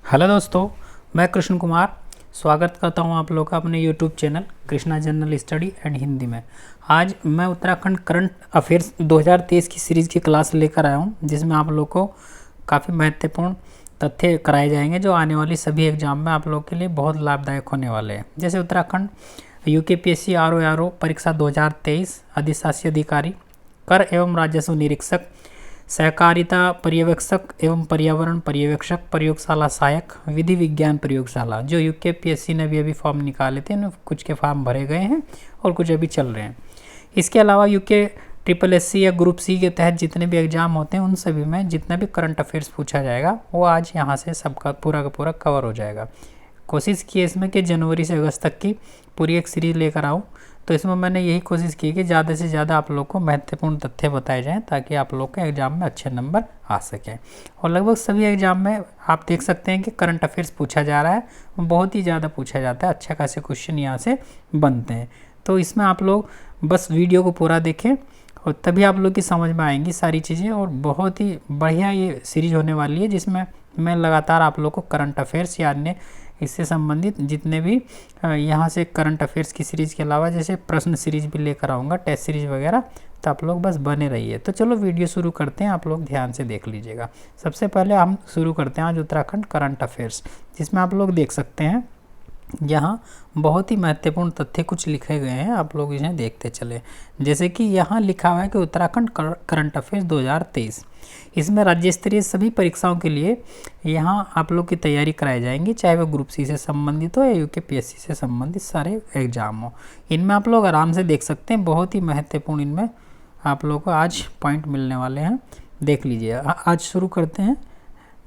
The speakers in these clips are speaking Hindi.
हेलो दोस्तों, मैं कृष्ण कुमार स्वागत करता हूं आप लोग का अपने YouTube channel Krishna general study and Hindi में। आज मैं उत्तराखंड करंट अफेयर्स 2023 की सीरीज़ की क्लास लेकर आया हूं, जिसमें आप लोग को काफ़ी महत्वपूर्ण तथ्य कराए जाएंगे जो आने वाली सभी एग्जाम में आप लोग के लिए बहुत लाभदायक होने वाले हैं। जैसे उत्तराखंड यूकेपीएससी आरओ परीक्षा 2023 अधिशासी अधिकारी, कर एवं राजस्व निरीक्षक, सहकारिता पर्यवेक्षक एवं पर्यावरण पर्यवेक्षक, प्रयोगशाला सहायक, विधि विज्ञान प्रयोगशाला, जो यूकेपीएससी ने भी अभी फॉर्म निकाले थे, कुछ के फॉर्म भरे गए हैं और कुछ अभी चल रहे हैं। इसके अलावा यूके ट्रिपल एससी या ग्रुप सी के तहत जितने भी एग्जाम होते हैं उन सभी में जितना भी करंट अफेयर्स पूछा जाएगा वो आज यहाँ से सबका पूरा का पूरा कवर हो जाएगा। कोशिश की इसमें कि जनवरी से अगस्त तक की पूरी एक सीरीज लेकर आऊँ, तो इसमें मैंने यही कोशिश की कि ज़्यादा से ज़्यादा आप लोग को महत्वपूर्ण तथ्य बताए जाएं ताकि आप लोग के एग्ज़ाम में अच्छे नंबर आ सकें। और लगभग सभी एग्ज़ाम में आप देख सकते हैं कि करंट अफेयर्स पूछा जा रहा है, बहुत ही ज़्यादा पूछा जाता है, अच्छे खासे क्वेश्चन यहाँ से बनते हैं। तो इसमें आप लोग बस वीडियो को पूरा देखें और तभी आप लोग की समझ में आएंगी सारी चीज़ें। और बहुत ही बढ़िया ये सीरीज होने वाली है जिसमें मैं लगातार आप लोग को करंट अफेयर्स या अन्य इससे संबंधित जितने भी यहाँ से करंट अफेयर्स की सीरीज़ के अलावा जैसे प्रश्न सीरीज भी लेकर आऊँगा, टेस्ट सीरीज वगैरह, तो आप लोग बस बने रहिए। तो चलो वीडियो शुरू करते हैं, आप लोग ध्यान से देख लीजिएगा। सबसे पहले हम शुरू करते हैं आज उत्तराखंड करंट अफेयर्स, जिसमें आप लोग देख सकते हैं यहाँ बहुत ही महत्वपूर्ण तथ्य कुछ लिखे गए हैं, आप लोग इन्हें देखते चले। जैसे कि यहाँ लिखा हुआ है कि उत्तराखंड करंट अफेयर्स 2023, इसमें राज्य स्तरीय सभी परीक्षाओं के लिए यहाँ आप लोग की तैयारी कराई जाएंगी, चाहे वो ग्रुप सी से संबंधित हो या यूकेपीएससी से संबंधित सारे एग्जाम हो। इनमें आप लोग आराम से देख सकते हैं, बहुत ही महत्वपूर्ण इनमें आप लोग को आज पॉइंट मिलने वाले हैं, देख लीजिए। आज शुरू करते हैं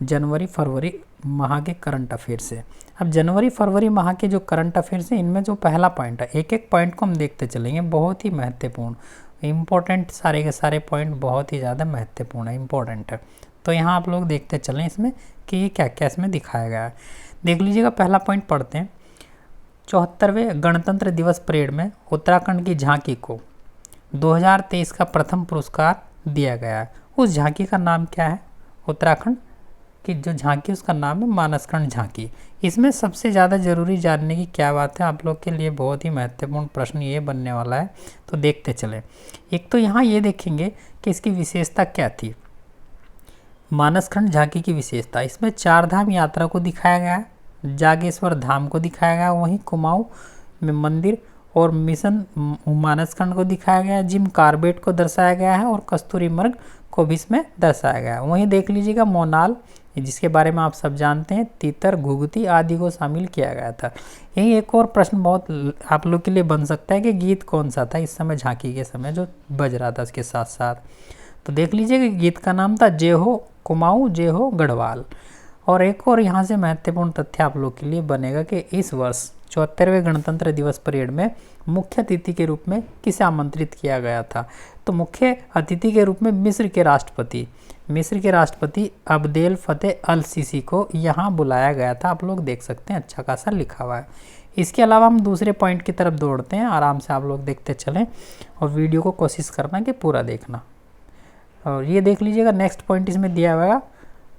जनवरी फरवरी माह के करंट अफेयर से। अब जनवरी फरवरी माह के जो करंट अफेयर्स हैं इनमें जो पहला पॉइंट है, एक एक पॉइंट को हम देखते चलेंगे, बहुत ही महत्वपूर्ण इम्पोर्टेंट, सारे के सारे पॉइंट बहुत ही ज़्यादा महत्वपूर्ण है, इम्पोर्टेंट है। तो यहाँ आप लोग देखते चलें इसमें कि ये क्या क्या इसमें दिखाया गया है। देख लीजिएगा, पहला पॉइंट पढ़ते हैं। 74वें गणतंत्र दिवस परेड में उत्तराखंड की झांकी को 2023 का प्रथम पुरस्कार दिया गया है। उस झांकी का नाम क्या है? उत्तराखंड कि जो झांकी उसका नाम है मानसखंड झांकी। इसमें सबसे ज़्यादा ज़रूरी जानने की क्या बात है, आप लोग के लिए बहुत ही महत्वपूर्ण प्रश्न ये बनने वाला है, तो देखते चलें। एक तो यहाँ ये देखेंगे कि इसकी विशेषता क्या थी। मानसखंड झांकी की विशेषता, इसमें 4 धाम यात्रा को दिखाया गया है, जागेश्वर धाम को दिखाया गया है, वहीं कुमाऊं में मंदिर और मिशन मानसखंड को दिखाया गया है, जिम कार्बेट को दर्शाया गया है और कस्तूरी मर्ग को भी इसमें दर्शाया गया है। वहीं देख लीजिएगा मोनाल, जिसके बारे में आप सब जानते हैं, तीतर, घुघुती आदि को शामिल किया गया था। यही एक और प्रश्न बहुत आप लोग के लिए बन सकता है कि गीत कौन सा था इस समय झांकी के समय जो बज रहा था उसके साथ साथ। तो देख लीजिए कि गीत का नाम था जय हो कुमाऊं जय हो गढ़वाल। और एक और यहाँ से महत्वपूर्ण तथ्य आप लोग के लिए बनेगा कि इस वर्ष 74वें गणतंत्र दिवस परेड में मुख्य अतिथि के रूप में किसे आमंत्रित किया गया था? तो मुख्य अतिथि के रूप में मिस्र के राष्ट्रपति अब्देल फतेह अल सीसी को यहाँ बुलाया गया था। आप लोग देख सकते हैं, अच्छा खासा लिखा हुआ है। इसके अलावा हम दूसरे पॉइंट की तरफ दौड़ते हैं, आराम से आप लोग देखते चलें और वीडियो को कोशिश करना कि पूरा देखना। और ये देख लीजिएगा, नेक्स्ट पॉइंट इसमें दिया हुआ है,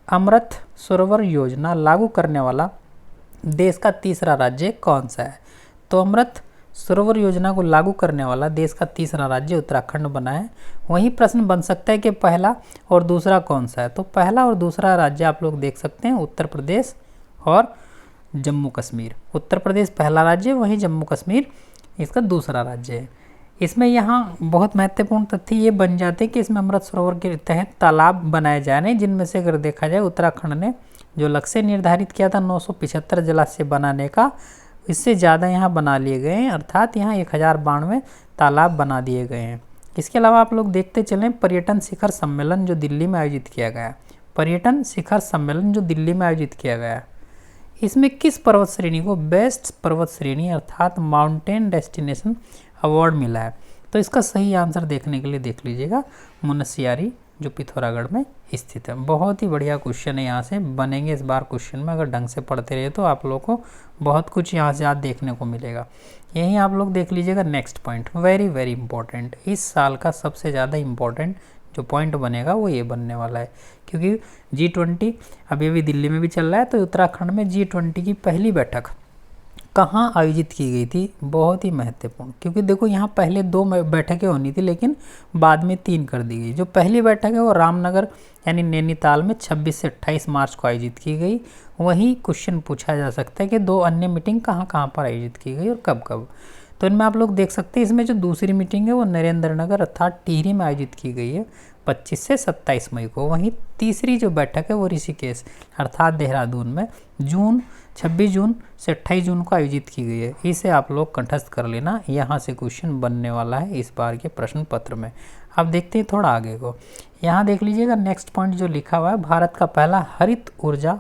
अमृत सरोवर योजना लागू करने वाला देश का तीसरा राज्य कौन सा है? तो अमृत सरोवर योजना को लागू करने वाला देश का तीसरा राज्य उत्तराखंड बना है। वहीं प्रश्न बन सकता है कि पहला और दूसरा कौन सा है? तो पहला और दूसरा राज्य आप लोग देख सकते हैं, उत्तर प्रदेश और जम्मू कश्मीर। उत्तर प्रदेश पहला राज्य, वहीं जम्मू कश्मीर इसका दूसरा राज्य है। इसमें यहाँ बहुत महत्वपूर्ण तथ्य ये बन जाते हैं कि इसमें अमृत सरोवर के तहत तालाब बनाए जा रहे हैं, जिनमें से अगर देखा जाए उत्तराखंड ने जो लक्ष्य निर्धारित किया था 975 जलाशय बनाने का, इससे ज़्यादा यहाँ बना लिए गए हैं, अर्थात यहाँ 1092 तालाब बना दिए गए हैं। इसके अलावा आप लोग देखते चलें, पर्यटन शिखर सम्मेलन जो दिल्ली में आयोजित किया गया, इसमें किस पर्वत श्रेणी को बेस्ट पर्वत श्रेणी अर्थात माउंटेन डेस्टिनेशन अवार्ड मिला है? तो इसका सही आंसर देखने के लिए देख लीजिएगा, मुनस्यारी जो पिथौरागढ़ में स्थित है। बहुत ही बढ़िया क्वेश्चन है, यहाँ से बनेंगे इस बार क्वेश्चन में, अगर ढंग से पढ़ते रहे तो आप लोग को बहुत कुछ यहाँ से आज देखने को मिलेगा। यहीं आप लोग देख लीजिएगा next point, very very important, इस साल का सबसे ज़्यादा इम्पोर्टेंट जो पॉइंट बनेगा वो ये बनने वाला है, क्योंकि G20 अभी दिल्ली में भी चल रहा है। तो उत्तराखंड में G20 की पहली बैठक कहाँ आयोजित की गई थी, बहुत ही महत्वपूर्ण, क्योंकि देखो यहाँ पहले 2 बैठकें होनी थी लेकिन बाद में 3 कर दी गई। जो पहली बैठक है वो रामनगर यानी नैनीताल में 26 से 28 मार्च को आयोजित की गई। वही क्वेश्चन पूछा जा सकता है कि 2 अन्य मीटिंग कहाँ कहाँ पर आयोजित की गई और कब कब। तो इनमें आप लोग देख सकते हैं, इसमें जो दूसरी मीटिंग है वो नरेंद्र नगर अर्थात टिहरी में आयोजित की गई है 25 से 27 मई को। वहीं तीसरी जो बैठक है वो ऋषिकेश अर्थात देहरादून में 26 जून से 28 जून को आयोजित की गई है। इसे आप लोग कंठस्थ कर लेना, यहाँ से क्वेश्चन बनने वाला है इस बार के प्रश्न पत्र में। अब देखते हैं थोड़ा आगे को, यहाँ देख लीजिएगा नेक्स्ट पॉइंट जो लिखा हुआ है, भारत का पहला हरित ऊर्जा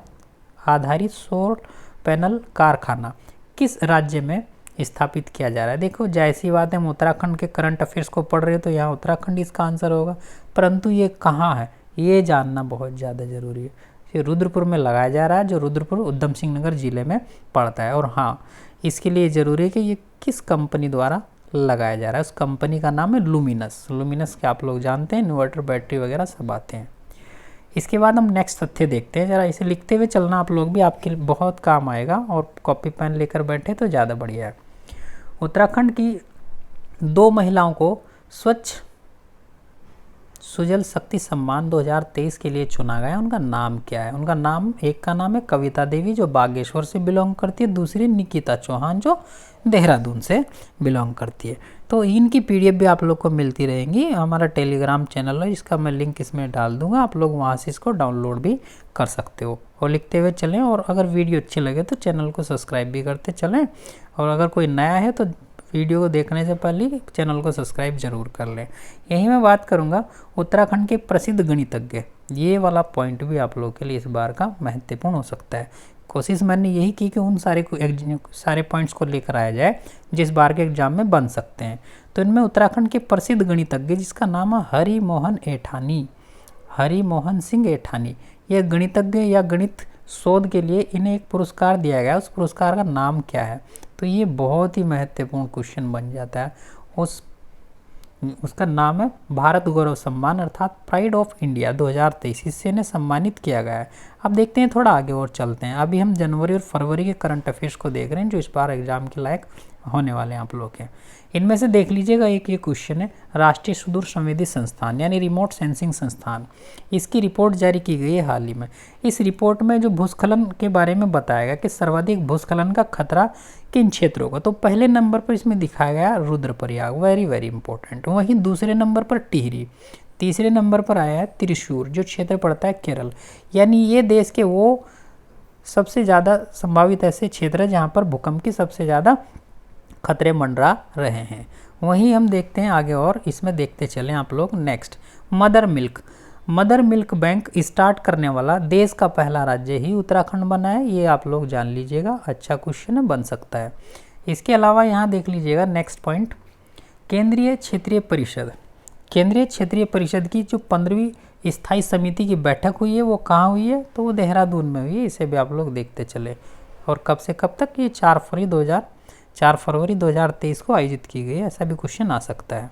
आधारित सौर पैनल कारखाना किस राज्य में स्थापित किया जा रहा है। देखो जैसी बात है, हम उत्तराखंड के करंट अफेयर्स को पढ़ रहे हैं तो यहाँ उत्तराखंड इसका आंसर होगा, परंतु ये कहाँ है ये जानना बहुत ज़्यादा ज़रूरी है। ये रुद्रपुर में लगाया जा रहा है, जो रुद्रपुर उधम सिंह नगर जिले में पड़ता है। और हाँ, इसके लिए ज़रूरी है कि ये किस कंपनी द्वारा लगाया जा रहा है। उस कंपनी का नाम है लुमिनस। लुमिनस के आप लोग जानते हैं, इन्वर्टर बैटरी वगैरह सब आते हैं। इसके बाद हम नेक्स्ट तथ्य देखते हैं, ज़रा इसे लिखते हुए चलना आप लोग भी, आपके बहुत काम आएगा, और कॉपी पेन लेकर बैठे तो ज़्यादा बढ़िया है। उत्तराखंड की 2 महिलाओं को स्वच्छ सुजल शक्ति सम्मान 2023 के लिए चुना गया। उनका नाम क्या है? उनका नाम, एक का नाम है कविता देवी जो बागेश्वर से बिलोंग करती है, दूसरी निकिता चौहान जो देहरादून से बिलोंग करती है। तो इनकी PDF भी आप लोग को मिलती रहेंगी। हमारा टेलीग्राम चैनल है, इसका मैं लिंक इसमें डाल दूंगा, आप लोग वहाँ से इसको डाउनलोड भी कर सकते हो। और लिखते हुए चलें, और अगर वीडियो अच्छी लगे तो चैनल को सब्सक्राइब भी करते चलें, और अगर कोई नया है तो वीडियो को देखने से पहले चैनल को सब्सक्राइब जरूर कर लें। यही मैं बात करूंगा उत्तराखंड के प्रसिद्ध गणितज्ञ, ये वाला पॉइंट भी आप लोगों के लिए इस बार का महत्वपूर्ण हो सकता है। कोशिश मैंने यही की कि उन सारे पॉइंट्स को लेकर आया जाए जिस बार के एग्जाम में बन सकते हैं। तो इनमें उत्तराखंड के प्रसिद्ध गणितज्ञ जिसका नाम है हरिमोहन ऐठानी, हरिमोहन सिंह ऐठानी, यह गणितज्ञ या गणित शोध के लिए इन्हें एक पुरस्कार दिया गया। उस पुरस्कार का नाम क्या है? तो ये बहुत ही महत्वपूर्ण क्वेश्चन बन जाता है। उसका नाम है भारत गौरव सम्मान अर्थात प्राइड ऑफ इंडिया 2023, इससे इन्हें सम्मानित किया गया है। अब देखते हैं थोड़ा आगे और चलते हैं। अभी हम जनवरी और फरवरी के करंट अफेयर्स को देख रहे हैं जो इस बार एग्जाम के लायक होने वाले हैं आप लोग के। इनमें से देख लीजिएगा, एक ये क्वेश्चन है, राष्ट्रीय सुदूर संवेदी संस्थान यानी रिमोट सेंसिंग संस्थान, इसकी रिपोर्ट जारी की गई है हाल ही में। इस रिपोर्ट में जो भूस्खलन के बारे में बताया गया कि सर्वाधिक भूस्खलन का खतरा किन क्षेत्रों का, तो पहले नंबर पर इसमें दिखाया गया रुद्रप्रयाग, वेरी वेरी इंपॉर्टेंट। वहीं दूसरे नंबर पर टिहरी, तीसरे नंबर पर आया है त्रिशूर जो क्षेत्र पड़ता है केरल। यानी ये देश के वो सबसे ज़्यादा संभावित ऐसे क्षेत्र है जहाँ पर भूकंप की सबसे ज़्यादा खतरे मंडरा रहे हैं। वहीं हम देखते हैं आगे, और इसमें देखते चलें आप लोग next, mother milk bank start करने वाला देश का पहला राज्य ही उत्तराखंड बना है। ये आप लोग जान लीजिएगा, अच्छा क्वेश्चन बन सकता है। इसके अलावा यहाँ देख लीजिएगा नेक्स्ट पॉइंट, केंद्रीय क्षेत्रीय परिषद की जो 15वीं स्थायी समिति की बैठक हुई है वो कहाँ हुई है? तो वो देहरादून में हुई है। इसे भी आप लोग देखते चले। और कब से कब तक? ये 4 फरवरी 2023 को आयोजित की गई है। ऐसा भी क्वेश्चन आ सकता है।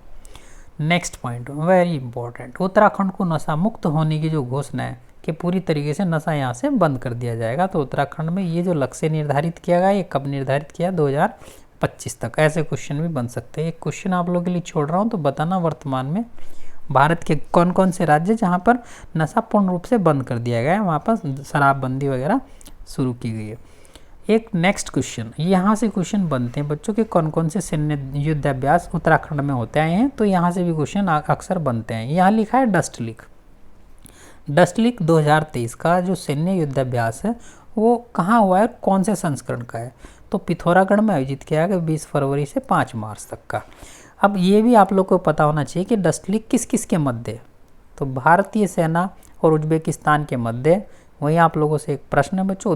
Next point very important, Uttarakhand को नशा मुक्त होने की जो घोषणा है कि पूरी तरीके से नशा यहाँ से बंद कर दिया जाएगा। तो उत्तराखंड में ये जो लक्ष्य निर्धारित किया गया, ये कब निर्धारित किया? 2025 तक। ऐसे क्वेश्चन भी बन सकते हैं। एक क्वेश्चन आप लोगों के लिए छोड़ रहा हूँ, तो बताना वर्तमान में भारत के कौन कौन से राज्य जहाँ पर नशा पूर्ण रूप से बंद कर दिया गया है, वहाँ पर शराबबंदी वगैरह शुरू की गई है। एक नेक्स्ट क्वेश्चन, यहाँ से क्वेश्चन बनते हैं बच्चों के कौन कौन से सैन्य युद्धाभ्यास उत्तराखंड में होते आए हैं, तो यहाँ से भी क्वेश्चन अक्सर बनते हैं। यहाँ लिखा है डस्ट लीक 2023 का जो सैन्य युद्धाभ्यास है वो कहाँ हुआ है, कौन से संस्करण का है? तो पिथौरागढ़ में आयोजित किया गया 20 फरवरी से 5 मार्च तक का। अब ये भी आप लोग को पता होना चाहिए कि डस्ट लीक किस किस के मध्य, तो भारतीय सेना और उज्बेकिस्तान के मध्य। वहीं आप लोगों से एक प्रश्न है बच्चों,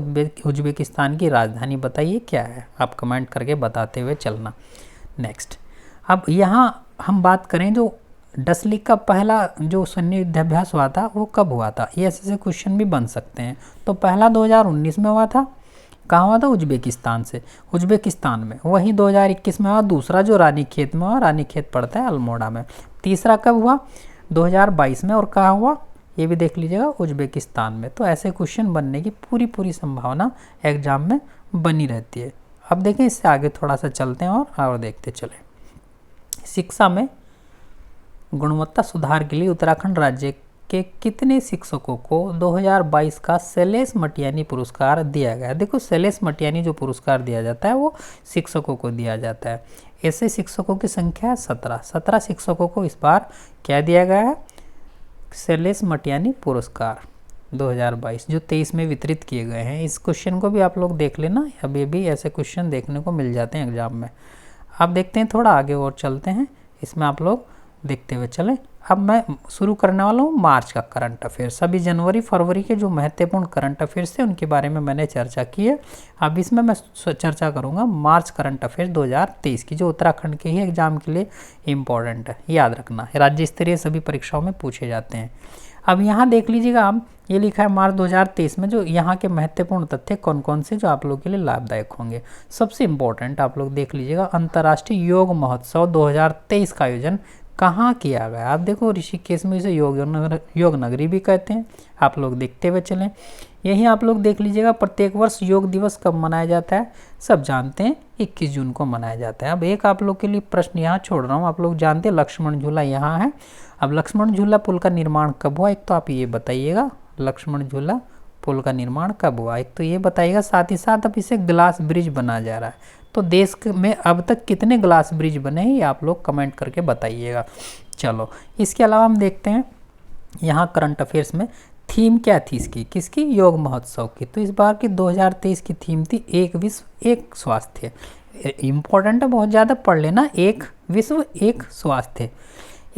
उज्बेकिस्तान की राजधानी बताइए क्या है? आप कमेंट करके बताते हुए चलना। नेक्स्ट, अब यहाँ हम बात करें जो डस्ट लीक का पहला जो सैन्य युद्धाभ्यास हुआ था वो कब हुआ था? ये ऐसे क्वेश्चन भी बन सकते हैं। तो पहला 2019 में हुआ था। कहाँ हुआ था? उज्बेकिस्तान में। वहीं 2021 में हुआ दूसरा जो रानीखेत में हुआ, रानीखेत पड़ता है अल्मोड़ा में। तीसरा कब हुआ? 2022 में, और कहाँ हुआ ये भी देख लीजिएगा, उज्बेकिस्तान में। तो ऐसे क्वेश्चन बनने की पूरी संभावना एग्जाम में बनी रहती है। अब देखें, इससे आगे थोड़ा सा चलते हैं और देखते चले। शिक्षा में गुणवत्ता सुधार के लिए उत्तराखंड राज्य के कितने शिक्षकों को 2022 का शैलेश मटियानी पुरस्कार दिया गया? देखो, शैलेश मटियानी जो पुरस्कार दिया जाता है वो शिक्षकों को दिया जाता है। ऐसे शिक्षकों की संख्या है 17 शिक्षकों को इस बार क्या दिया गया है? शैलेश मटियानी पुरस्कार 2022, जो 23 में वितरित किए गए हैं। इस क्वेश्चन को भी आप लोग देख लेना, अभी भी ऐसे क्वेश्चन देखने को मिल जाते हैं एग्जाम में। अब देखते हैं, थोड़ा आगे और चलते हैं, इसमें आप लोग देखते हुए चलें। अब मैं शुरू करने वाला हूँ मार्च का करंट अफेयर्स। अभी जनवरी फरवरी के जो महत्वपूर्ण करंट अफेयर्स थे उनके बारे में मैंने चर्चा की है। अब इसमें मैं चर्चा करूँगा मार्च करंट अफेयर्स 2023 की, जो उत्तराखंड के ही एग्जाम के लिए इम्पोर्टेंट है, याद रखना। राज्य स्तरीय सभी परीक्षाओं में पूछे जाते हैं। अब यहाँ देख लीजिएगा आप, ये लिखा है मार्च 2023 में जो यहाँ के महत्वपूर्ण तथ्य कौन कौन से जो आप लोगों के लिए लाभदायक होंगे। सबसे इम्पोर्टेंट आप लोग देख लीजिएगा, अंतर्राष्ट्रीय योग महोत्सव 2023 का आयोजन कहाँ किया गया? आप देखो, ऋषिकेश में इसे योग नगरी भी कहते हैं। आप लोग देखते हुए चलें। यही आप लोग देख लीजिएगा, प्रत्येक वर्ष योग दिवस कब मनाया जाता है? सब जानते हैं, 21 जून को मनाया जाता है। अब एक आप लोग के लिए प्रश्न यहाँ छोड़ रहा हूँ, आप लोग जानते हैं लक्ष्मण झूला यहाँ है। अब लक्ष्मण झूला पुल का निर्माण कब हुआ? एक तो आप ये बताइएगा, लक्ष्मण झूला पुल का निर्माण कब हुआ, एक तो ये बताइएगा। साथ ही साथ अब इसे ग्लास ब्रिज बनाया जा रहा है, तो देश में अब तक कितने ग्लास ब्रिज बने हैं ये आप लोग कमेंट करके बताइएगा। चलो, इसके अलावा हम देखते हैं यहाँ करंट अफेयर्स में थीम क्या थी इसकी, किसकी? योग महोत्सव की। तो इस बार की 2023 की थीम थी एक विश्व एक स्वास्थ्य। इम्पोर्टेंट है, बहुत ज़्यादा पढ़ लेना, एक विश्व एक स्वास्थ्य।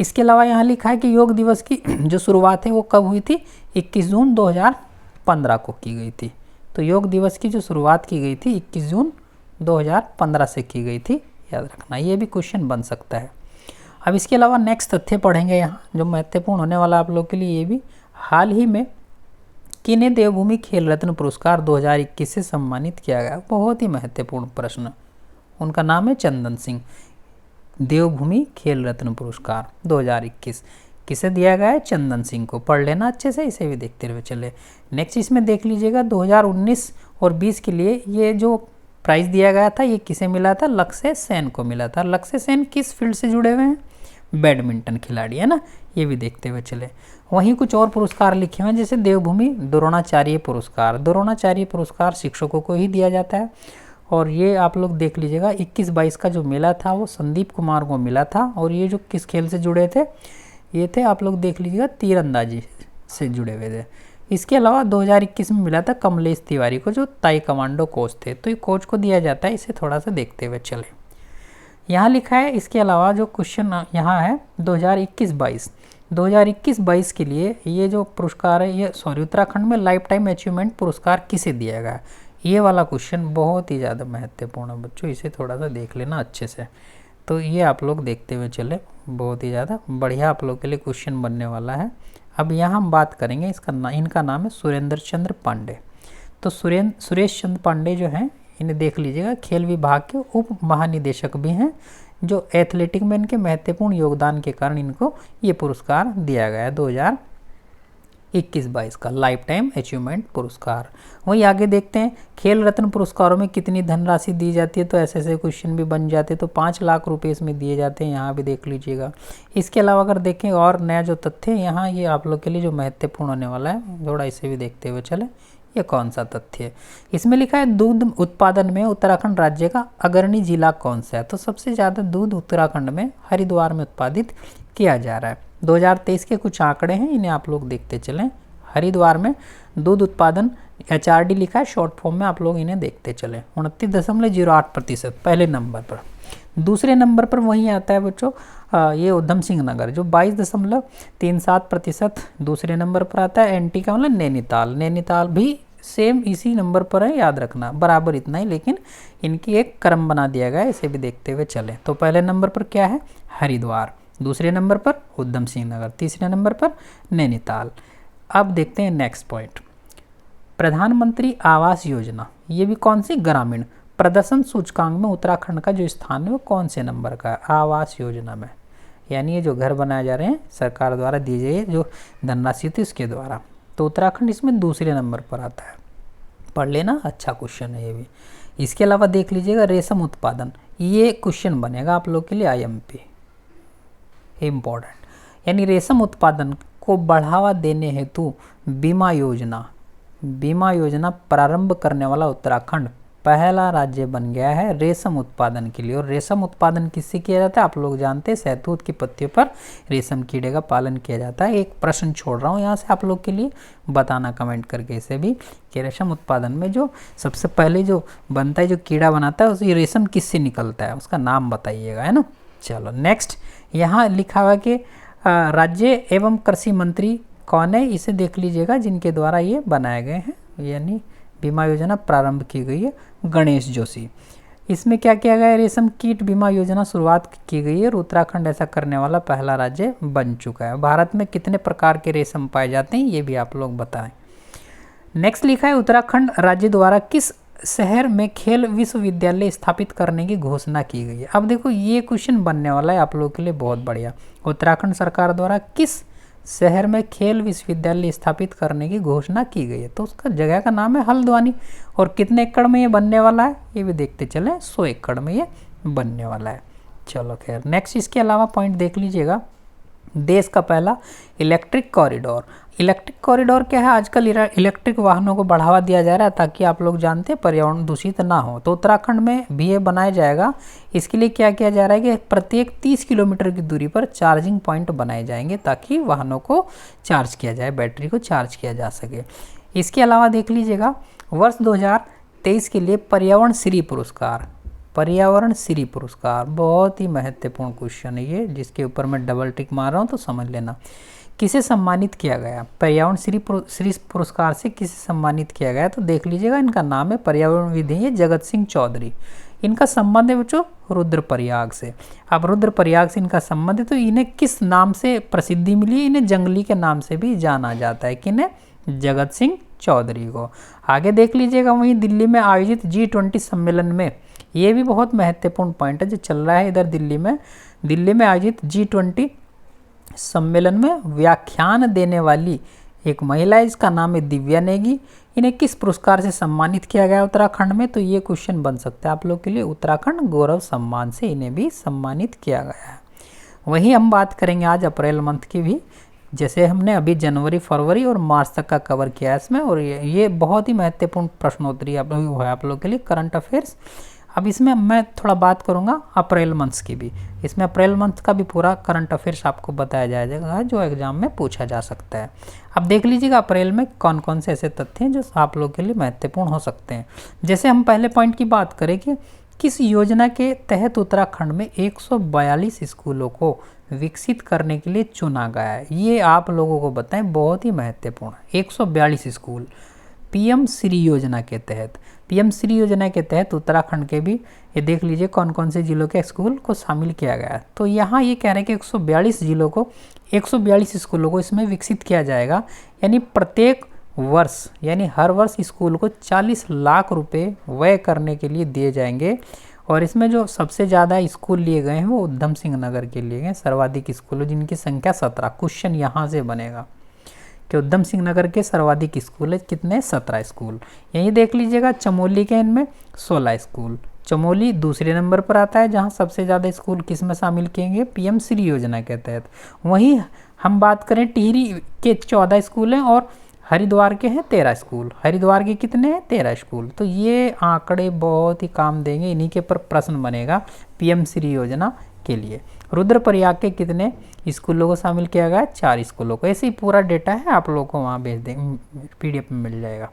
इसके अलावा यहाँ लिखा है कि योग दिवस की जो शुरुआत है वो कब हुई थी? 21 जून 2015 को की गई थी। तो योग दिवस की जो शुरुआत की गई थी 21 जून 2015 से की गई थी, याद रखना। ये भी क्वेश्चन बन सकता है। अब इसके अलावा नेक्स्ट तथ्य पढ़ेंगे यहाँ, जो महत्वपूर्ण होने वाला आप लोग के लिए। ये भी हाल ही में किन्हें देवभूमि खेल रत्न पुरस्कार 2021 से सम्मानित किया गया? बहुत ही महत्वपूर्ण प्रश्न। उनका नाम है चंदन सिंह। देवभूमि खेल रत्न पुरस्कार 2021 किसे दिया गया है? चंदन सिंह को। पढ़ लेना अच्छे से, इसे भी देखते हुए चले। नेक्स्ट इसमें देख लीजिएगा, 2019 और 20 के लिए ये जो प्राइज दिया गया था ये किसे मिला था? लक्ष्य सेन को मिला था। लक्ष्य सेन किस फील्ड से जुड़े हुए हैं? बैडमिंटन खिलाड़ी है ना, ये भी देखते हुए चले। वहीं कुछ और पुरस्कार लिखे हुए हैं, जैसे देवभूमि द्रोणाचार्य पुरस्कार। द्रोणाचार्य पुरस्कार शिक्षकों को ही दिया जाता है, और ये आप लोग देख लीजिएगा 21-22 का जो मेला था वो संदीप कुमार को मिला था। और ये जो किस खेल से जुड़े थे? ये थे आप लोग देख लीजिएगा तीरंदाजी से जुड़े हुए थे। इसके अलावा 2021 में मिला था कमलेश तिवारी को, जो ताई कमांडो कोच थे। तो ये कोच को दिया जाता है, इसे थोड़ा सा देखते हुए चले। यहाँ लिखा है, इसके अलावा जो क्वेश्चन यहाँ है 2021-22 के लिए ये जो पुरस्कार है, ये उत्तराखंड में लाइफ टाइम अचीवमेंट पुरस्कार किसे दिया गया? ये वाला क्वेश्चन बहुत ही ज़्यादा महत्वपूर्ण है बच्चों, इसे थोड़ा सा देख लेना अच्छे से। तो ये आप लोग देखते हुए चले, बहुत ही ज़्यादा बढ़िया आप लोग के लिए क्वेश्चन बनने वाला है। अब यहाँ हम बात करेंगे इनका नाम है सुरेंद्र चंद्र पांडे। तो सुरेश चंद्र पांडे जो हैं, इन्हें देख लीजिएगा, खेल विभाग के उप महानिदेशक भी हैं, जो एथलेटिक में इनके महत्वपूर्ण योगदान के कारण इनको ये पुरस्कार दिया गया है 2021-22 का लाइफ टाइम अचीवमेंट पुरस्कार। वहीं आगे देखते हैं खेल रत्न पुरस्कारों में कितनी धनराशि दी जाती है। तो ऐसे क्वेश्चन भी बन जाते हैं। तो 5 लाख रुपए इसमें दिए जाते हैं, यहाँ भी देख लीजिएगा। इसके अलावा अगर देखें और नया जो तथ्य है यहाँ, ये आप लोग के लिए जो महत्वपूर्ण होने वाला है, थोड़ा इसे भी देखते हुए चले। ये कौन सा तथ्य है? इसमें लिखा है दूध उत्पादन में उत्तराखंड राज्य का अग्रणी जिला कौन सा है? तो सबसे ज़्यादा दूध उत्तराखंड में हरिद्वार में उत्पादित किया जा रहा है। 2023 के कुछ आंकड़े हैं, इन्हें आप लोग देखते चलें। हरिद्वार में दूध उत्पादन HRD लिखा है शॉर्ट फॉर्म में, आप लोग इन्हें देखते चलें। 29.08% पहले नंबर पर। दूसरे नंबर पर वहीं आता है बच्चों ये उधम सिंह नगर, जो 22.37% दूसरे नंबर पर आता है। NT का मतलब नैनीताल। नैनीताल भी सेम इसी नंबर पर है, याद रखना, बराबर इतना ही, लेकिन इनकी एक क्रम बना दिया गया है, इसे भी देखते हुए चले। तो पहले नंबर पर क्या है? हरिद्वार। दूसरे नंबर पर उधम सिंह नगर। तीसरे नंबर पर नैनीताल। अब देखते हैं नेक्स्ट पॉइंट, प्रधानमंत्री आवास योजना। ये भी कौन सी? ग्रामीण। प्रदर्शन सूचकांक में उत्तराखंड का जो स्थान है वो कौन से नंबर का है आवास योजना में? यानी ये जो घर बनाए जा रहे हैं सरकार द्वारा दी गई जो धनराशि थी उसके द्वारा। तो उत्तराखंड इसमें दूसरे नंबर पर आता है, पढ़ लेना, अच्छा क्वेश्चन है ये भी। इसके अलावा देख लीजिएगा रेशम उत्पादन, ये क्वेश्चन बनेगा आप लोग के लिए IMP इम्पोर्टेंट। यानी रेशम उत्पादन को बढ़ावा देने हेतु बीमा योजना प्रारंभ करने वाला उत्तराखंड पहला राज्य बन गया है रेशम उत्पादन के लिए। और रेशम उत्पादन किससे किया जाता है आप लोग जानते हैं, शहतूत की पत्तियों पर रेशम कीड़े का पालन किया जाता है। एक प्रश्न छोड़ रहा हूँ यहाँ से आप लोग के लिए, बताना कमेंट करके इसे भी कि रेशम उत्पादन में जो सबसे पहले जो बनता है, जो कीड़ा बनाता है, उसी रेशम किससे निकलता है, उसका नाम बताइएगा, है ना। चलो नेक्स्ट, यहाँ लिखा हुआ कि राज्य एवं कृषि मंत्री कौन है, इसे देख लीजिएगा जिनके द्वारा ये बनाए गए हैं, यानी बीमा योजना प्रारंभ की गई है, गणेश जोशी। इसमें क्या किया गया है, रेशम कीट बीमा योजना शुरुआत की गई है और उत्तराखंड ऐसा करने वाला पहला राज्य बन चुका है। भारत में कितने प्रकार के रेशम पाए जाते हैं ये भी आप लोग बताएं। नेक्स्ट लिखा है उत्तराखंड राज्य द्वारा किस शहर में खेल विश्वविद्यालय स्थापित करने की घोषणा की गई है। अब देखो ये क्वेश्चन बनने वाला है आप लोग के लिए बहुत बढ़िया। उत्तराखंड सरकार द्वारा किस शहर में खेल विश्वविद्यालय स्थापित करने की घोषणा की गई है, तो उसका जगह का नाम है हल्द्वानी। और कितने एकड़ में ये बनने वाला है ये भी देखते चले, 100 एकड़ में ये बनने वाला है। चलो खैर नेक्स्ट, इसके अलावा पॉइंट देख लीजिएगा, देश का पहला इलेक्ट्रिक कॉरिडोर। इलेक्ट्रिक कॉरिडोर क्या है, आजकल इलेक्ट्रिक वाहनों को बढ़ावा दिया जा रहा है ताकि आप लोग जानते हैं पर्यावरण दूषित ना हो, तो उत्तराखंड में भी ये बनाया जाएगा। इसके लिए क्या किया जा रहा है कि प्रत्येक 30 किलोमीटर की दूरी पर चार्जिंग पॉइंट बनाए जाएंगे ताकि वाहनों को चार्ज किया जाए, बैटरी को चार्ज किया जा सके। इसके अलावा देख लीजिएगा वर्ष 2023 के लिए पर्यावरण श्री पुरस्कार बहुत ही महत्वपूर्ण क्वेश्चन है ये, जिसके ऊपर मैं डबल टिक मार रहा हूँ तो समझ लेना। किसे सम्मानित किया गया, पर्यावरण श्री पुरस्कार से किसे सम्मानित किया गया, तो देख लीजिएगा इनका नाम है पर्यावरणविद है जगत सिंह चौधरी। इनका संबंध है बच्चों रुद्रप्रयाग से। अब रुद्रप्रयाग से इनका संबंध है, तो इन्हें किस नाम से प्रसिद्धि मिली, इन्हें जंगली के नाम से भी जाना जाता है, किन्हें, जगत सिंह चौधरी को। आगे देख लीजिएगा वहीं दिल्ली में आयोजित G20 सम्मेलन में, ये भी बहुत महत्वपूर्ण पॉइंट है जो चल रहा है इधर दिल्ली में आयोजित G20 सम्मेलन में व्याख्यान देने वाली एक महिला है, इसका नाम है दिव्या नेगी। इन्हें किस पुरस्कार से सम्मानित किया गया उत्तराखंड में, तो ये क्वेश्चन बन सकता है आप लोग के लिए, उत्तराखंड गौरव सम्मान से इन्हें भी सम्मानित किया गया है। वहीं हम बात करेंगे आज अप्रैल मंथ की भी, जैसे हमने अभी जनवरी, फरवरी और मार्च तक का कवर किया है इसमें, और ये बहुत ही महत्वपूर्ण प्रश्नोत्तरी आप लोग के लिए करंट अफेयर्स। अब इसमें मैं थोड़ा बात करूंगा अप्रैल मंथ्स की भी, इसमें अप्रैल मंथ का भी पूरा करंट अफेयर्स आपको बताया जाएगा जो एग्जाम में पूछा जा सकता है। अब देख लीजिएगा अप्रैल में कौन कौन से ऐसे तथ्य हैं जो आप लोग के लिए महत्वपूर्ण हो सकते हैं। जैसे हम पहले पॉइंट की बात करें कि किस योजना के तहत उत्तराखंड में 142 स्कूलों को विकसित करने के लिए चुना गया है, ये आप लोगों को बताएं, बहुत ही महत्वपूर्ण। 142 स्कूल PM श्री योजना के तहत, PM श्री योजना के तहत उत्तराखंड के भी ये देख लीजिए कौन कौन से जिलों के स्कूल को शामिल किया गया है। तो यहाँ ये कह रहे हैं कि 142 जिलों को, 142 स्कूलों को इसमें विकसित किया जाएगा, यानी प्रत्येक वर्ष, यानी हर वर्ष स्कूल को 40 लाख रुपए व्यय करने के लिए दिए जाएंगे। और इसमें जो सबसे ज़्यादा स्कूल लिए गए हैं वो उधम सिंह नगर के लिए गए, सर्वाधिक स्कूल जिनकी संख्या 17। क्वेश्चन यहाँ से बनेगा कि उधम सिंह नगर के सर्वाधिक स्कूल है कितने, 17 स्कूल। यही देख लीजिएगा चमोली के इनमें 16 स्कूल, चमोली दूसरे नंबर पर आता है जहां सबसे ज़्यादा स्कूल किस में शामिल किएंगे, PM श्री योजना के तहत। वहीं हम बात करें टिहरी के 14 स्कूल हैं और हरिद्वार के हैं 13 स्कूल। हरिद्वार के कितने हैं, 13 स्कूल। तो ये आंकड़े बहुत ही काम देंगे, इन्हीं के पर प्रश्न बनेगा PM श्री योजना के लिए। रुद्रप्रयाग के कितने स्कूलों को शामिल किया गया, 4 स्कूलों को। ऐसे ही पूरा डेटा है, आप लोगों को वहाँ भेज देंगे, PDF में मिल जाएगा।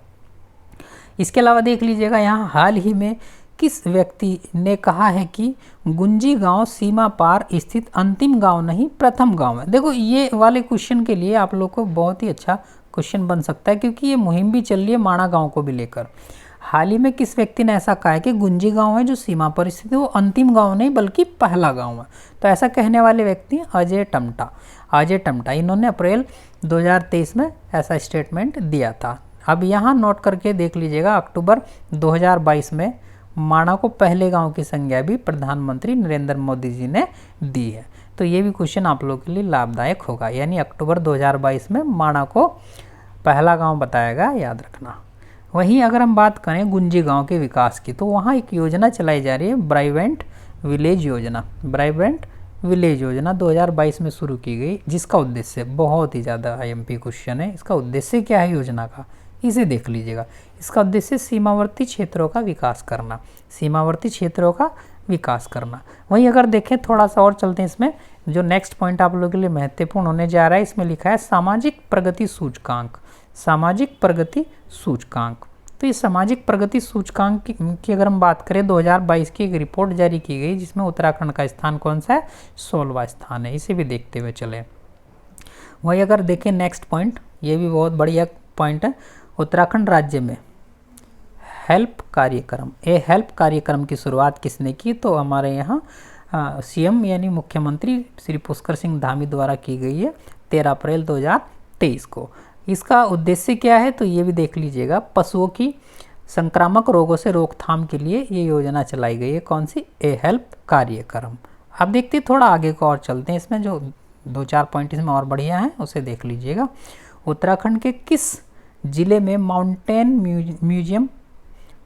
इसके अलावा देख लीजिएगा यहाँ हाल ही में किस व्यक्ति ने कहा है कि गुंजी गांव सीमा पार स्थित अंतिम गांव नहीं प्रथम गांव है। देखो ये वाले क्वेश्चन के लिए आप लोग को बहुत ही अच्छा क्वेश्चन बन सकता है, क्योंकि ये मुहिम भी चल रही है माणा गांव को भी लेकर। हाल ही में किस व्यक्ति ने ऐसा कहा है कि गुंजी गांव है जो सीमा पर स्थित है वो अंतिम गांव नहीं बल्कि पहला गांव है। तो ऐसा कहने वाले व्यक्ति अजय टमटा, इन्होंने अप्रैल 2023 में ऐसा स्टेटमेंट दिया था। अब यहाँ नोट करके देख लीजिएगा अक्टूबर 2022 में माणा को पहले गांव की संज्ञा भी प्रधानमंत्री नरेंद्र मोदी जी ने दी है। तो ये भी क्वेश्चन आप लोगों के लिए लाभदायक होगा। यानी अक्टूबर 2022 में माणा को पहला गांव बताया गया, याद रखना। वहीं अगर हम बात करें गुंजी गांव के विकास की, तो वहाँ एक योजना चलाई जा रही है, ब्राइवेंट विलेज योजना। ब्राइवेंट विलेज योजना 2022 में शुरू की गई, जिसका उद्देश्य बहुत ही ज़्यादा IMP क्वेश्चन है। इसका उद्देश्य क्या है योजना का, इसे देख लीजिएगा। इसका उद्देश्य सीमावर्ती क्षेत्रों का विकास करना, सीमावर्ती क्षेत्रों का विकास करना। वहीं अगर देखें थोड़ा सा और चलते हैं इसमें, जो नेक्स्ट पॉइंट आप लोगों के लिए महत्वपूर्ण होने जा रहा है, इसमें लिखा है सामाजिक प्रगति सूचकांक। सामाजिक प्रगति सूचकांक, तो इस सामाजिक प्रगति सूचकांक की अगर हम बात करें 2022 की एक रिपोर्ट जारी की गई, जिसमें उत्तराखंड का स्थान कौन सा है, 16वां स्थान है। इसे भी देखते हुए चले। वहीं अगर देखें नेक्स्ट पॉइंट, ये भी बहुत बढ़िया पॉइंट है, उत्तराखंड राज्य में हेल्प कार्यक्रम। ये हेल्प कार्यक्रम की शुरुआत किसने की, तो हमारे यहाँ CM यानी मुख्यमंत्री श्री पुष्कर सिंह धामी द्वारा की गई है 13 अप्रैल 2023 को। इसका उद्देश्य क्या है, तो ये भी देख लीजिएगा। पशुओं की संक्रामक रोगों से रोकथाम के लिए ये योजना चलाई गई है, कौन सी, ए हेल्प कार्यक्रम। अब देखते थोड़ा आगे को और चलते हैं, इसमें जो 2-4 पॉइंट इसमें और बढ़िया हैं उसे देख लीजिएगा। उत्तराखंड के किस जिले में माउंटेन म्यूजियम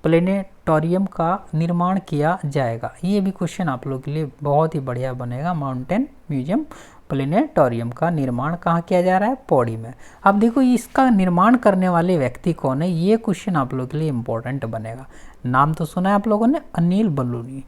प्लेनेटोरियम का निर्माण किया जाएगा। ये भी क्वेश्चन आप लोगों के लिए बहुत ही बढ़िया बनेगा। माउंटेन म्यूजियम प्लेनेटोरियम का निर्माण कहाँ किया जा रहा है, पौड़ी में। अब देखो इसका निर्माण करने वाले व्यक्ति कौन है, ये क्वेश्चन आप लोगों के लिए इंपॉर्टेंट बनेगा। नाम तो सुना है आप लोगों ने, अनिल बलूनी।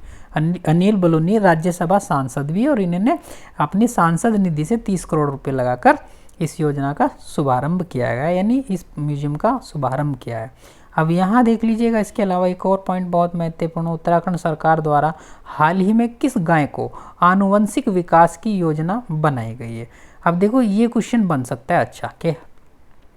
अनिल बलूनी राज्यसभा सांसद भी, और इन्होंने अपनी सांसद निधि से 30 करोड़ रुपए लगाकर इस योजना का शुभारंभ किया गया, यानी इस म्यूजियम का शुभारंभ किया है। अब यहाँ देख लीजिएगा, इसके अलावा एक और पॉइंट बहुत महत्वपूर्ण, उत्तराखंड सरकार द्वारा हाल ही में किस गाय को आनुवंशिक विकास की योजना बनाई गई है। अब देखो ये क्वेश्चन बन सकता है अच्छा, कि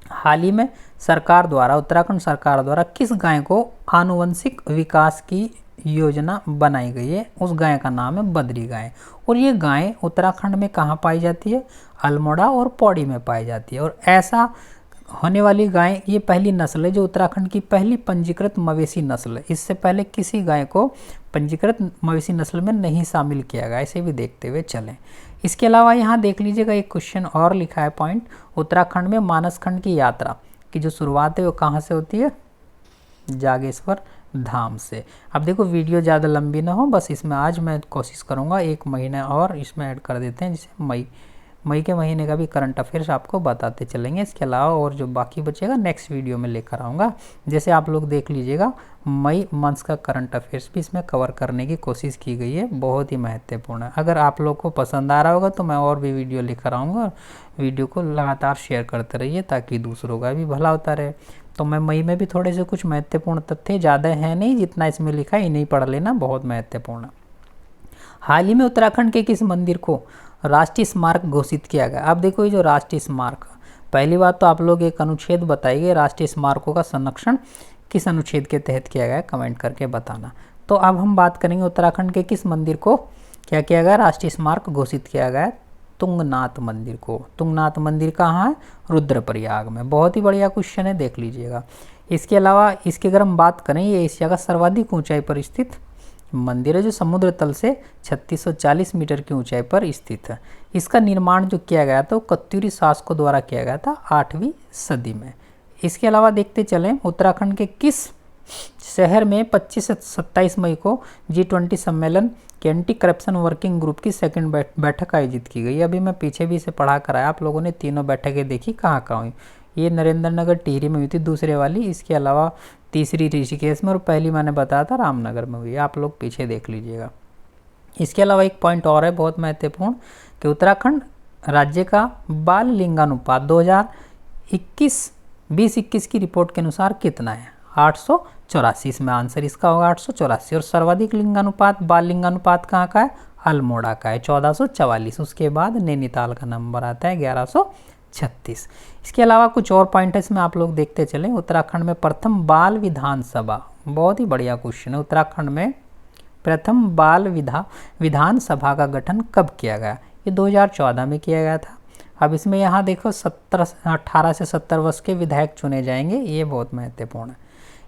हाल ही में सरकार द्वारा, उत्तराखंड सरकार द्वारा किस गाय को आनुवंशिक विकास की योजना बनाई गई है। उस गाय का नाम है बद्री गाय, और ये गाय उत्तराखंड में कहाँ पाई जाती है, अल्मोड़ा और पौड़ी में पाई जाती है। और ऐसा होने वाली गाय ये पहली नस्ल है जो उत्तराखंड की पहली पंजीकृत मवेशी नस्ल है। इससे पहले किसी गाय को पंजीकृत मवेशी नस्ल में नहीं शामिल किया गया, इसे भी देखते हुए चलें। इसके अलावा यहाँ देख लीजिएगा एक क्वेश्चन और लिखा है पॉइंट, उत्तराखंड में मानसखंड की यात्रा की जो शुरुआत है वो कहाँ से होती है, जागेश्वर धाम से। अब देखो वीडियो ज़्यादा लंबी ना हो, बस इसमें आज मैं कोशिश करूँगा 1 महीना और इसमें ऐड कर देते हैं, जिसे मई के महीने का भी करंट अफेयर्स आपको बताते चलेंगे। इसके अलावा और जो बाकी बचेगा नेक्स्ट वीडियो में लेकर आऊँगा। जैसे आप लोग देख लीजिएगा, मई मंथ्स का करंट अफेयर्स भी इसमें कवर करने की कोशिश की गई है, बहुत ही महत्वपूर्ण है। अगर आप लोग को पसंद आ रहा होगा तो मैं और भी वीडियो लेकर आऊँगा। वीडियो को लगातार शेयर करते रहिए ताकि दूसरों का भी भला होता रहे। तो मैं मई में भी थोड़े से कुछ महत्वपूर्ण तथ्य, ज़्यादा है नहीं, जितना इसमें लिखा है इन्हीं पढ़ लेना, बहुत महत्वपूर्ण। हाल ही में उत्तराखंड के किस मंदिर को राष्ट्रीय स्मारक घोषित किया गया। अब देखो ये जो राष्ट्रीय स्मारक, पहली बात तो आप लोग एक अनुच्छेद बताइए, राष्ट्रीय स्मारकों का संरक्षण किस अनुच्छेद के तहत किया गया है, कमेंट करके बताना। तो अब हम बात करेंगे उत्तराखंड के किस मंदिर को क्या किया गया, राष्ट्रीय स्मारक घोषित किया गया है, तुंगनाथ मंदिर को। तुंगनाथ मंदिर कहाँ है, रुद्रप्रयाग में। बहुत ही बढ़िया क्वेश्चन है, देख लीजिएगा। इसके अलावा इसकी अगर हम बात करें, ये एशिया का सर्वाधिक ऊंचाई पर स्थित मंदिर है, जो समुद्र तल से 3640 मीटर की ऊंचाई पर स्थित है। इसका निर्माण जो किया गया था वो कत्यूरी शासकों द्वारा किया गया था 8वीं सदी में। इसके अलावा देखते चलें, उत्तराखंड के किस शहर में 25 से 27 मई को G20 सम्मेलन के एंटी करप्शन वर्किंग ग्रुप की सेकंड बैठक आयोजित की गई। अभी मैं पीछे भी इसे पढ़ा कर आया, आप लोगों ने तीनों बैठकें देखी कहाँ कहाँ हुई। ये नरेंद्र नगर टिहरी में हुई थी दूसरे वाली, इसके अलावा तीसरी ऋषिकेश में, और पहली मैंने बताया था रामनगर में हुई। आप लोग पीछे देख लीजिएगा। इसके अलावा एक पॉइंट और है बहुत महत्वपूर्ण, कि उत्तराखंड राज्य का बाल लिंगानुपात 2021 की रिपोर्ट के अनुसार कितना है, 884। इसमें आंसर इसका होगा 884। और सर्वाधिक लिंगानुपात, बाल लिंगानुपात कहाँ का है, अल्मोड़ा का है 1444। उसके बाद नैनीताल का नंबर आता है 1136। इसके अलावा कुछ और पॉइंट है इसमें, आप लोग देखते चलें। उत्तराखंड में प्रथम बाल विधानसभा, बहुत ही बढ़िया क्वेश्चन है, उत्तराखंड में प्रथम बाल विधानसभा का गठन कब किया गया, ये 2014 में किया गया था। अब इसमें यहाँ देखो 18 से 70 वर्ष के विधायक चुने जाएंगे, ये बहुत महत्वपूर्ण है।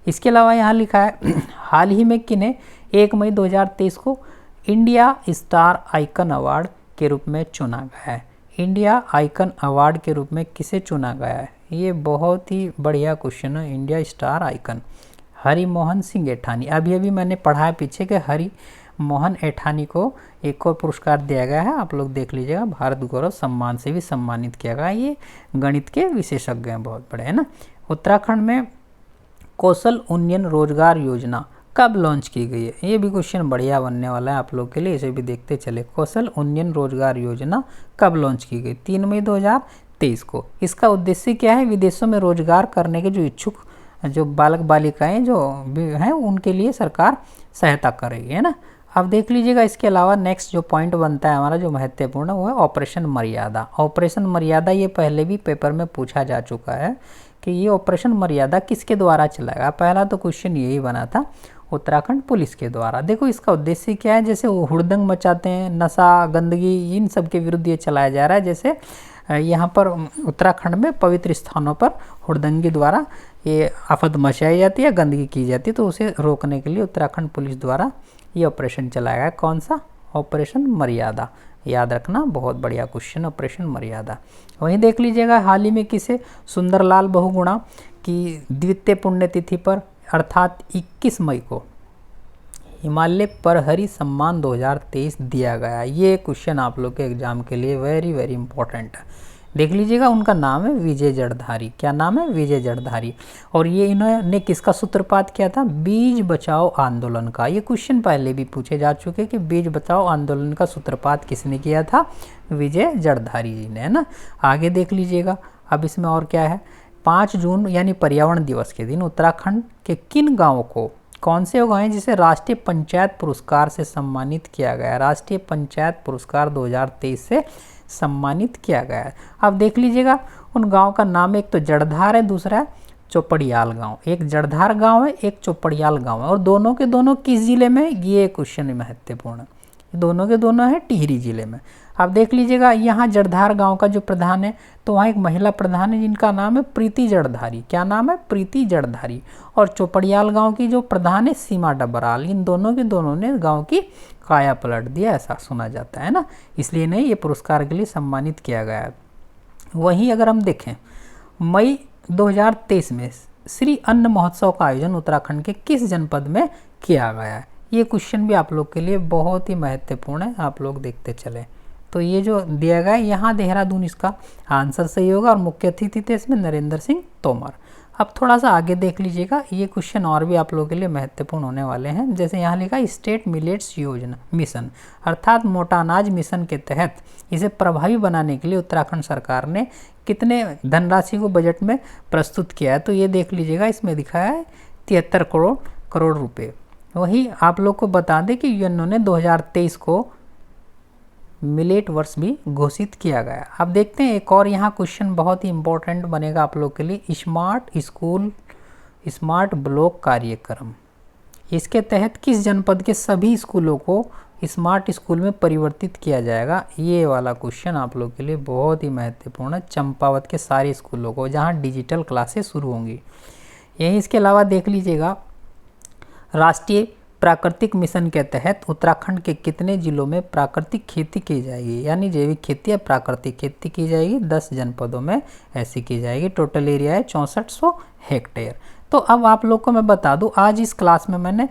इसके अलावा यहाँ लिखा है, हाल ही में किन्हें 1 मई 2023 को इंडिया स्टार आइकन अवार्ड के रूप में चुना गया है? इंडिया आइकन अवार्ड के रूप में किसे चुना गया है? ये बहुत ही बढ़िया क्वेश्चन है। India star icon Harimohan Singh Aithani. अभी अभी मैंने पढ़ा है पीछे कि हरिमोहन ऐठानी को एक और पुरस्कार दिया गया है, आप लोग देख लीजिएगा। भारत गौरव सम्मान से भी सम्मानित किया गया। ये गणित के विशेषज्ञ हैं, बहुत बड़े, है ना। उत्तराखंड में कौशल उन्नयन रोजगार योजना कब लॉन्च की गई है? ये भी क्वेश्चन बढ़िया बनने वाला है आप लोग के लिए, इसे भी देखते चले। कौशल उन्नयन रोजगार योजना कब लॉन्च की गई? 3 मई 2023 को। इसका उद्देश्य क्या है? विदेशों में रोजगार करने के जो इच्छुक जो बालक बालिकाएं जो हैं उनके लिए सरकार सहायता करेगी, है ना। अब देख लीजिएगा, इसके अलावा नेक्स्ट जो पॉइंट बनता है हमारा जो महत्वपूर्ण वो है ऑपरेशन मर्यादा। ऑपरेशन मर्यादा ये पहले भी पेपर में पूछा जा चुका है कि ये ऑपरेशन मर्यादा किसके द्वारा चलाएगा। पहला तो क्वेश्चन यही बना था, उत्तराखंड पुलिस के द्वारा। देखो इसका उद्देश्य क्या है? जैसे वो हुड़दंग मचाते हैं, नशा गंदगी, इन सब के विरुद्ध ये चलाया जा रहा है। जैसे यहाँ पर उत्तराखंड में पवित्र स्थानों पर हुड़दंगी द्वारा ये आफत मचाई जाती है, गंदगी की जाती है, तो उसे रोकने के लिए उत्तराखंड पुलिस द्वारा ये ऑपरेशन चलाया गया। कौन सा? ऑपरेशन मर्यादा। याद रखना, बहुत बढ़िया क्वेश्चन, ऑपरेशन मर्यादा। वहीं देख लीजिएगा, हाल ही में किसे सुंदरलाल बहुगुणा की द्वितीय पुण्यतिथि पर अर्थात 21 मई को हिमालय परहरी सम्मान 2023 दिया गया। ये क्वेश्चन आप लोग के एग्जाम के लिए वेरी वेरी इंपॉर्टेंट है। देख लीजिएगा, उनका नाम है विजय जड़धारी। क्या नाम है? विजय जड़धारी। और ये इन्होंने किसका सूत्रपात किया था? बीज बचाओ आंदोलन का। ये क्वेश्चन पहले भी पूछे जा चुके कि बीज बचाओ आंदोलन का सूत्रपात किसने किया था? विजय जड़धारी जी ने, है ना। आगे देख लीजिएगा, अब इसमें और क्या है। 5 जून यानी पर्यावरण दिवस के दिन उत्तराखंड के किन गाँवों को, कौन से गाँव हैं जिसे राष्ट्रीय पंचायत पुरस्कार से सम्मानित किया गया? राष्ट्रीय पंचायत पुरस्कार 2023 से सम्मानित किया गया है। अब देख लीजिएगा, उन गांव का नाम एक तो जड़धार है, दूसरा है चौपड़ियाल गांव। एक जड़धार गांव है, एक चौपड़ियाल गांव है, और दोनों के दोनों किस जिले में? ये क्वेश्चन महत्वपूर्ण है। दोनों के दोनों है टिहरी जिले में। अब देख लीजिएगा, यहाँ जड़धार गांव का जो प्रधान है तो वहाँ एक महिला प्रधान है जिनका नाम है प्रीति जड़धारी। क्या नाम है? प्रीति जड़धारी। और चौपड़ियाल गांव की जो प्रधान है सीमा डबराल। इन दोनों के दोनों ने गांव की काया पलट दिया, ऐसा सुना जाता है ना, इसलिए इन्हें ये पुरस्कार के लिए सम्मानित किया गया है। वहीं अगर हम देखें, मई 2023 में श्री अन्न महोत्सव का आयोजन उत्तराखंड के किस जनपद में किया गया है? ये क्वेश्चन भी आप लोग के लिए बहुत ही महत्वपूर्ण है, आप लोग देखते चले। तो ये जो दिया गया है यहाँ देहरादून, इसका आंसर सही होगा। और मुख्य अतिथि थे इसमें नरेंद्र सिंह तोमर। अब थोड़ा सा आगे देख लीजिएगा, ये क्वेश्चन और भी आप लोगों के लिए महत्वपूर्ण होने वाले हैं। जैसे यहाँ लिखा स्टेट मिलेट्स योजना मिशन, अर्थात मोटा अनाज मिशन के तहत इसे प्रभावी बनाने के लिए उत्तराखंड सरकार ने कितने धनराशि को बजट में प्रस्तुत किया है? तो ये देख लीजिएगा, इसमें दिखाया है 73 करोड़ रुपये। वही आप लोग को बता दें कि यूएनओ ने 2023 को मिलेट वर्ष भी घोषित किया गया। अब देखते हैं एक और यहाँ क्वेश्चन बहुत ही इंपॉर्टेंट बनेगा आप लोग के लिए, स्मार्ट स्कूल स्मार्ट ब्लॉक कार्यक्रम। इसके तहत किस जनपद के सभी स्कूलों को स्मार्ट स्कूल में परिवर्तित किया जाएगा? ये वाला क्वेश्चन आप लोग के लिए बहुत ही महत्वपूर्ण है। चंपावत के सारे स्कूलों को जहाँ डिजिटल क्लासेस शुरू होंगी। यहीं इसके अलावा देख लीजिएगा, राष्ट्रीय प्राकृतिक मिशन के तहत उत्तराखंड के कितने जिलों में प्राकृतिक खेती की जाएगी, यानी जैविक खेती या प्राकृतिक खेती की जाएगी? 10 जनपदों में ऐसी की जाएगी। टोटल एरिया है 6400 हेक्टेयर। तो अब आप लोग को मैं बता दूं, आज इस क्लास में मैंने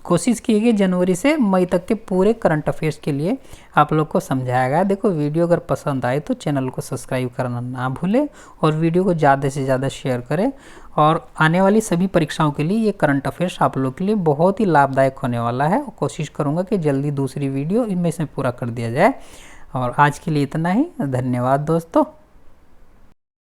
कोशिश की है कि जनवरी से मई तक के पूरे करंट अफेयर्स के लिए आप लोग को समझाया गया। देखो वीडियो अगर पसंद आए तो चैनल को सब्सक्राइब करना ना भूलें और वीडियो को ज़्यादा से ज़्यादा शेयर करें। और आने वाली सभी परीक्षाओं के लिए ये करंट अफेयर्स आप लोग के लिए बहुत ही लाभदायक होने वाला है। और कोशिश करूँगा कि जल्दी दूसरी वीडियो इनमें से पूरा कर दिया जाए। और आज के लिए इतना ही, धन्यवाद दोस्तों।